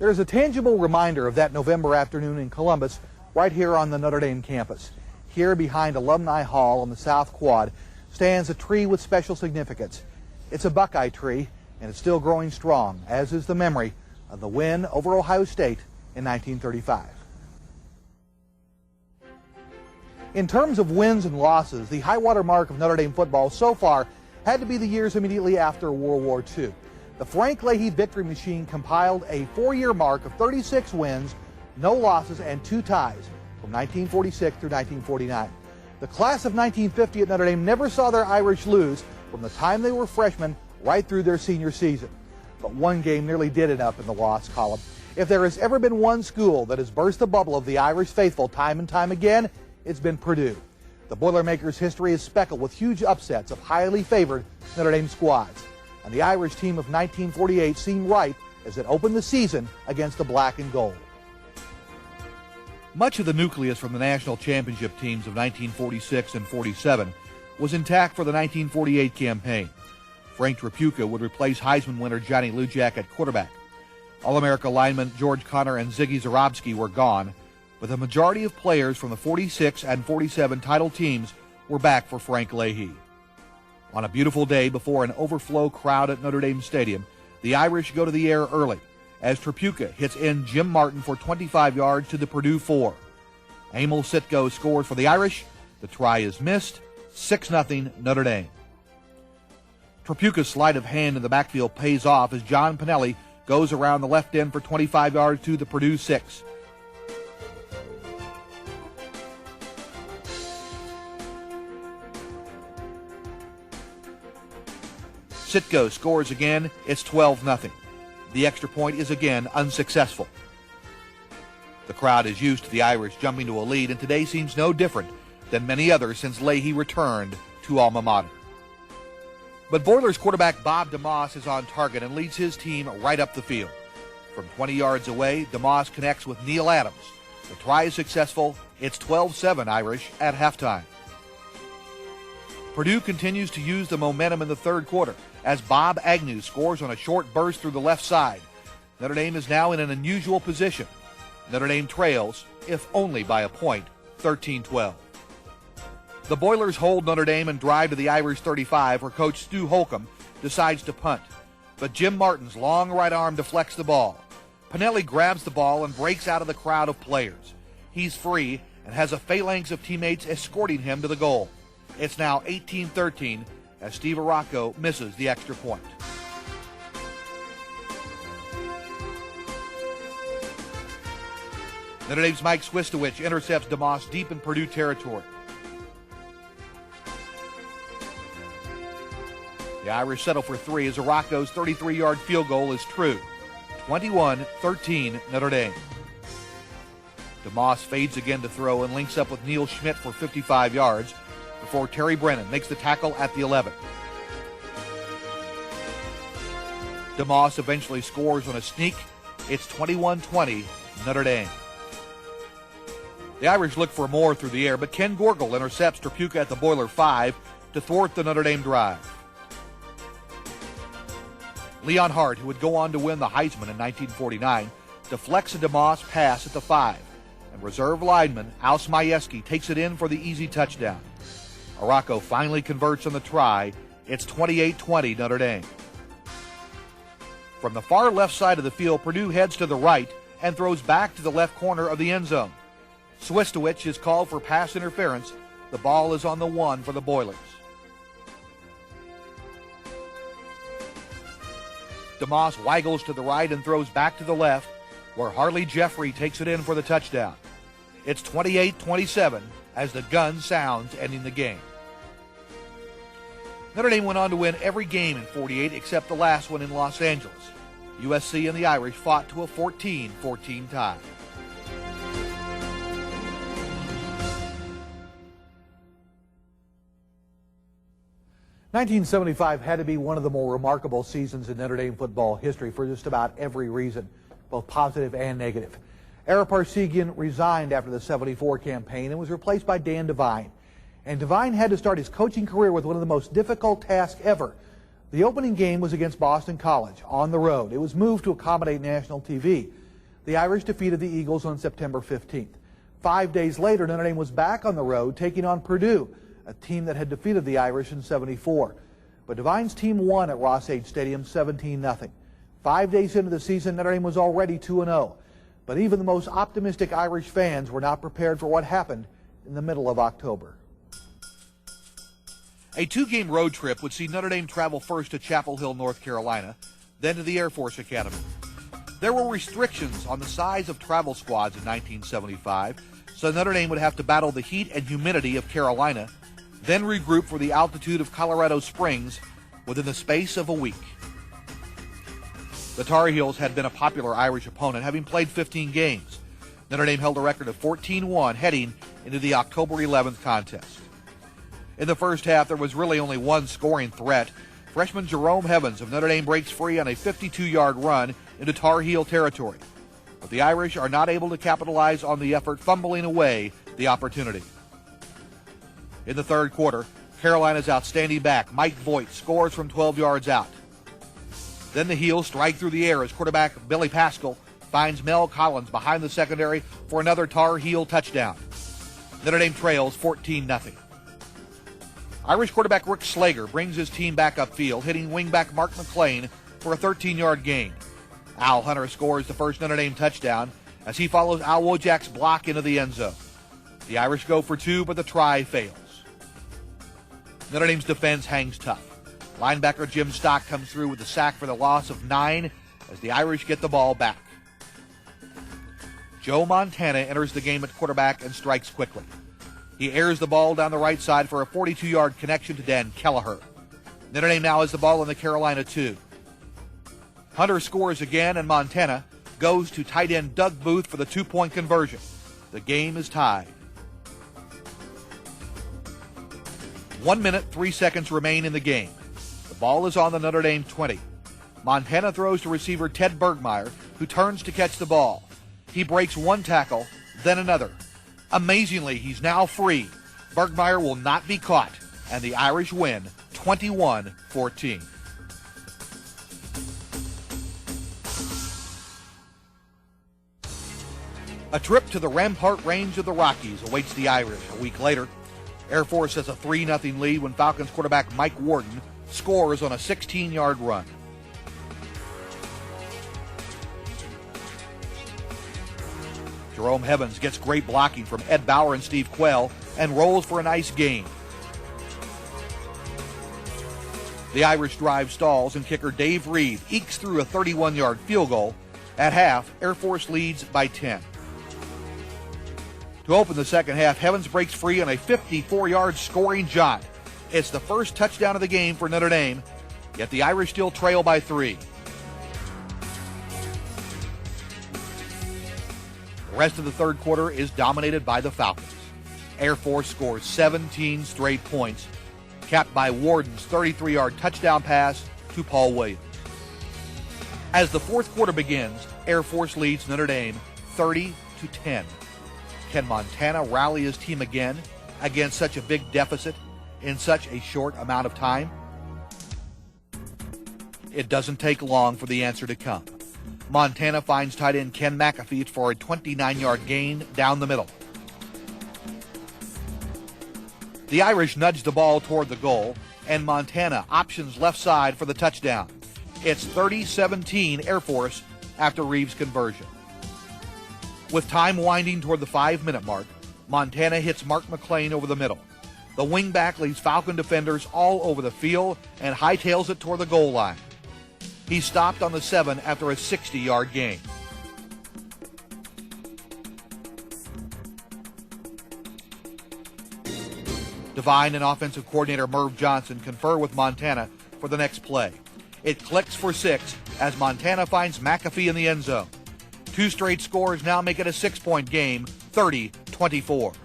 There's a tangible reminder of that November afternoon in Columbus right here on the Notre Dame campus. Here behind Alumni Hall on the South Quad stands a tree with special significance. It's a Buckeye tree, and it's still growing strong, as is the memory of the win over Ohio State in 1935. In terms of wins and losses, the high-water mark of Notre Dame football so far had to be the years immediately after World War II. The Frank Leahy victory machine compiled a 4-year mark of 36 wins, no losses, and 2 ties from 1946 through 1949. The class of 1950 at Notre Dame never saw their Irish lose from the time they were freshmen right through their senior season. But one game nearly did end up in the loss column. If there has ever been one school that has burst the bubble of the Irish faithful time and time again, it's been Purdue. The Boilermakers' history is speckled with huge upsets of highly favored Notre Dame squads. And the Irish team of 1948 seemed ripe as it opened the season against the black and gold. Much of the nucleus from the national championship teams of 1946 and 47 was intact for the 1948 campaign. Frank Tripucka would replace Heisman winner Johnny Lujack at quarterback. All-America linemen George Connor and Ziggy Zarobski were gone, but the majority of players from the 46 and 47 title teams were back for Frank Leahy. On a beautiful day before an overflow crowd at Notre Dame Stadium, the Irish go to the air early as Tripucka hits in Jim Martin for 25 yards to the Purdue 4. Emil Sitko scores for the Irish. The try is missed. 6-0 Notre Dame. Tripucka's sleight of hand in the backfield pays off as John Pinelli goes around the left end for 25 yards to the Purdue 6. Sitko scores again. It's 12-0. The extra point is again unsuccessful. The crowd is used to the Irish jumping to a lead, and today seems no different than many others since Leahy returned to alma mater. But Boilers quarterback Bob DeMoss is on target and leads his team right up the field. From 20 yards away, DeMoss connects with Neil Adams. The try is successful. It's 12-7 Irish at halftime. Purdue continues to use the momentum in the third quarter as Bob Agnew scores on a short burst through the left side. Notre Dame is now in an unusual position. Notre Dame trails, if only by a point, 13-12. The Boilers hold Notre Dame and drive to the Irish 35, where coach Stu Holcomb decides to punt. But Jim Martin's long right arm deflects the ball. Pinelli grabs the ball and breaks out of the crowd of players. He's free and has a phalanx of teammates escorting him to the goal. It's now 18-13 as Steve Aracco misses the extra point. Notre Dame's Mike Swistowicz intercepts DeMoss deep in Purdue territory. The Irish settle for 3 as Aracco's 33-yard field goal is true. 21-13 Notre Dame. DeMoss fades again to throw and links up with Neil Schmidt for 55 yards before Terry Brennan makes the tackle at the 11. DeMoss eventually scores on a sneak. It's 21-20 Notre Dame. The Irish look for more through the air, but Ken Gorgel intercepts Tripucka at the Boiler 5 to thwart the Notre Dame drive. Leon Hart, who would go on to win the Heisman in 1949, deflects a DeMoss pass at the 5, and reserve lineman Al Smajewski takes it in for the easy touchdown. Aracco finally converts on the try. It's 28-20 Notre Dame. From the far left side of the field, Purdue heads to the right and throws back to the left corner of the end zone. Swistowicz is called for pass interference. The ball is on the 1 for the Boilers. DeMoss waggles to the right and throws back to the left, where Harley Jeffrey takes it in for the touchdown. It's 28-27 as the gun sounds, ending the game. Notre Dame went on to win every game in 48 except the last one in Los Angeles. USC and the Irish fought to a 14-14 tie. "1975 had to be one of the more remarkable seasons in Notre Dame football history for just about every reason, both positive and negative. Ara Parseghian resigned after the 74 campaign and was replaced by Dan Devine. And Devine had to start his coaching career with one of the most difficult tasks ever. The opening game was against Boston College on the road. It was moved to accommodate national TV. The Irish defeated the Eagles on September 15th. 5 days later, Notre Dame was back on the road taking on Purdue, a team that had defeated the Irish in '74. But Divine's team won at Ross-Age Stadium 17-0. 5 days into the season, Notre Dame was already 2-0. But even the most optimistic Irish fans were not prepared for what happened in the middle of October. A two-game road trip would see Notre Dame travel first to Chapel Hill, North Carolina, then to the Air Force Academy. There were restrictions on the size of travel squads in 1975, so Notre Dame would have to battle the heat and humidity of Carolina, then regroup for the altitude of Colorado Springs within the space of a week. The Tar Heels had been a popular Irish opponent, having played 15 games. Notre Dame held a record of 14-1 heading into the October 11th contest. In the first half, there was really only one scoring threat. Freshman Jerome Evans of Notre Dame breaks free on a 52-yard run into Tar Heel territory. But the Irish are not able to capitalize on the effort, fumbling away the opportunity. In the third quarter, Carolina's outstanding back, Mike Voigt, scores from 12 yards out. Then the Heels strike through the air as quarterback Billy Pascal finds Mel Collins behind the secondary for another Tar Heel touchdown. Notre Dame trails 14-0. Irish quarterback Rick Slager brings his team back upfield, hitting wingback Mark McClain for a 13-yard gain. Al Hunter scores the first Notre Dame touchdown as he follows Al Wojak's block into the end zone. The Irish go for two, but the try fails. Notre Dame's defense hangs tough. Linebacker Jim Stock comes through with a sack for the loss of 9 as the Irish get the ball back. Joe Montana enters the game at quarterback and strikes quickly. He airs the ball down the right side for a 42-yard connection to Dan Kelleher. Notre Dame now has the ball in the Carolina 2. Hunter scores again, and Montana goes to tight end Doug Booth for the two-point conversion. The game is tied. 1 minute, 3 seconds remain in the game. The ball is on the Notre Dame 20. Montana throws to receiver Ted Bergmeyer, who turns to catch the ball. He breaks one tackle, then another. Amazingly, he's now free. Bergmeyer will not be caught, and the Irish win 21-14. A trip to the Rampart Range of the Rockies awaits the Irish a week later. Air Force has a 3-0 lead when Falcons quarterback Mike Warden scores on a 16-yard run. Jerome Evans gets great blocking from Ed Bauer and Steve Quell and rolls for a nice gain. The Irish drive stalls and kicker Dave Reed ekes through a 31-yard field goal. At half, Air Force leads by 10. To open the second half, Evans breaks free on a 54-yard scoring jaunt. It's the first touchdown of the game for Notre Dame, yet the Irish still trail by 3. The rest of the third quarter is dominated by the Falcons. Air Force scores 17 straight points, capped by Warden's 33-yard touchdown pass to Paul Williams. As the fourth quarter begins, Air Force leads Notre Dame 30-10. Can Montana rally his team again against such a big deficit in such a short amount of time? It doesn't take long for the answer to come. Montana finds tight end Ken McAfee for a 29-yard gain down the middle. The Irish nudge the ball toward the goal, and Montana options left side for the touchdown. It's 30-17 Air Force after Reeves' conversion. With time winding toward the 5-minute mark, Montana hits Mark McClain over the middle. The wingback leaves Falcon defenders all over the field and hightails it toward the goal line. He's stopped on the 7 after a 60-yard gain. Devine and offensive coordinator Merv Johnson confer with Montana for the next play. It clicks for 6 as Montana finds McAfee in the end zone. 2 straight scores now make it a 6-point game, 30-24.